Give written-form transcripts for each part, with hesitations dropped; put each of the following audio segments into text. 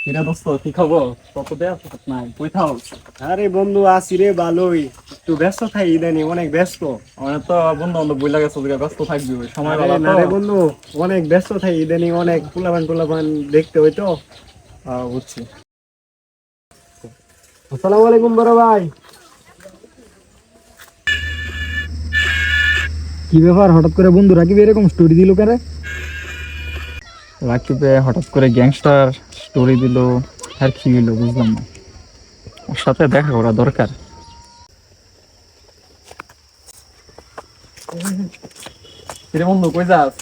কিরে দোস্ত, কি খবর? কত দেখ নাই কই থাও? আরে বন্ধু আছি রে, ভালোই। একটু ব্যস্ত থাকি ইদানিং, অনেক ব্যস্ত। আমার তো বন্ধু বান্ধব বইলা গেছে, ব্যস্ত থাকবি, ওই সময় আরে বেলা না তো। রে বন্ধু, অনেক ব্যস্ত থাকি ইদানিং, অনেক পোলাপান পোলাপান দেখতে হইতো। বুঝছি। আসসালামু আলাইকুম বড় ভাই। কি ব্যাপার, হঠাৎ করে বন্ধু রাকিব এরকম স্টোরি দিল কেন? রাকিবে হঠাৎ করে গ্যাংস্টার স্টোরি দিল, আর কি হইলো বুঝলাম না। ওর সাথে দেখা করা দরকার। কিরে বন্ধু, কই যাস?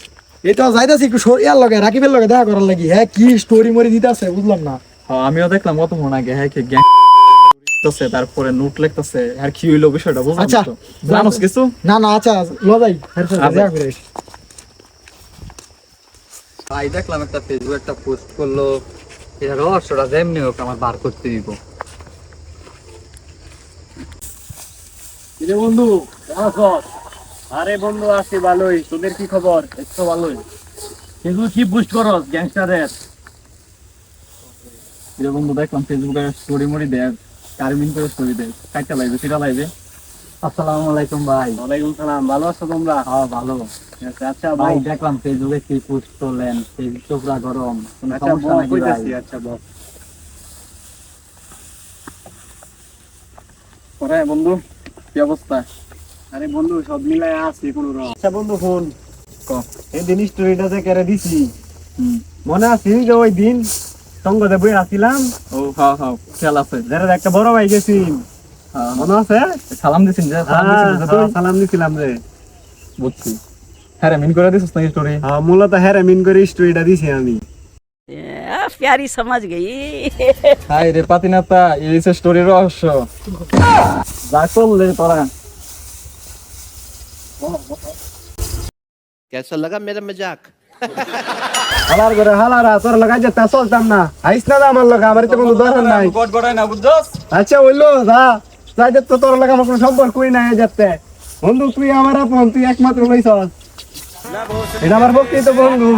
এই তো যাইতাছি একটু সরিয়ার লগে, রাকিবের লগে দেখা করার লাগি। হ্যাঁ, কি স্টোরি মরি দিতাছে বুঝলাম না। আমিও দেখলাম কতক্ষণ আগে, হ্যাঁ কি গ্যাং দিতেছে, তারপরে নোট লিখতেছে, আর কি হইলো বিষয়টা বুঝলাম আচ্ছা, না তো। জানোস কিছু? না না, আচ্ছা লজাই দেখা করে আসি। ভাই দেখলাম একটা ফেসবুক একটা পোস্ট করলো, এটা রহস্যটা যেমনি হোক আমার বার করতে দিব। কিরে বন্ধু, কেমন আছিস? আরে বন্ধু আছি ভালোই, তোদের কি খবর? এই তো ভালোই। কিন্তু কি বুস্ট করস গ্যাংস্টারের? কিরে বন্ধু, দেখলাম ফেসবুকে স্টোরি মরি দেয়, কারমিন করে স্টোরি দেয়, কাইটা লাইবে সেটা লাইবে। আসসালামু আলাইকুম ভাই। ওয়ালাইকুম সালাম, ভালো আছো তোমরা? হ্যাঁ ভালো। আচ্ছা ভাই ভাই, দেখলাম ফেসবুকে কি পোস্ট করলেন, ফেসবুক তো পুরা গরম, কোনো আচ্ছা সমস্যা নাকি ভাই? কইতাছি, আচ্ছা বল। পরে বন্ধু, কি অবস্থা? আরে বন্ধু সব মিলাই আছে কোনো রকম। আচ্ছা বন্ধু ফোন ক। এই দিন স্টোরিটা যে কেড়ে দিছি, হুম। মনে আছে যে ওই দিন সঙ্গতে বই আসছিলাম, ও হ্যাঁ হ্যাঁ, খেয়াল আছে। যারা একটা বড় ভাই গেছি, হ্যাঁ, মনে আছে? সালাম দিছিস যে, সালাম দিছিস যে তুই? সালাম দিছিলাম রে। বুঝছি। হ্যাঁ রে, মিন করে দিছিস না স্টোরি? মূলত হ্যাঁ মিন করে স্টোরিটা দিছি আমি। प्यारी समझ गई। হাই রে পাতিনাতা, এই হচ্ছে স্টোরির রহস্য। যা করলে তোরা। कैसा लगा मेरा मजाक? হালার করে হালারা তোর লাগাই যেতে চলতাম না, আইস না আমার লগা, আমার তো কোনো দরকার নাই। গট গড়াই না বুঝছস? আচ্ছা হইলো যা, যাই যেতে তোর লাগা আমার কোনো সম্পর্কই নাই যেতে। বন্ধু তুই আমার আপন, তুই একমাত্র লইছস, এটা আমার বক্তৃতা বন্ধু।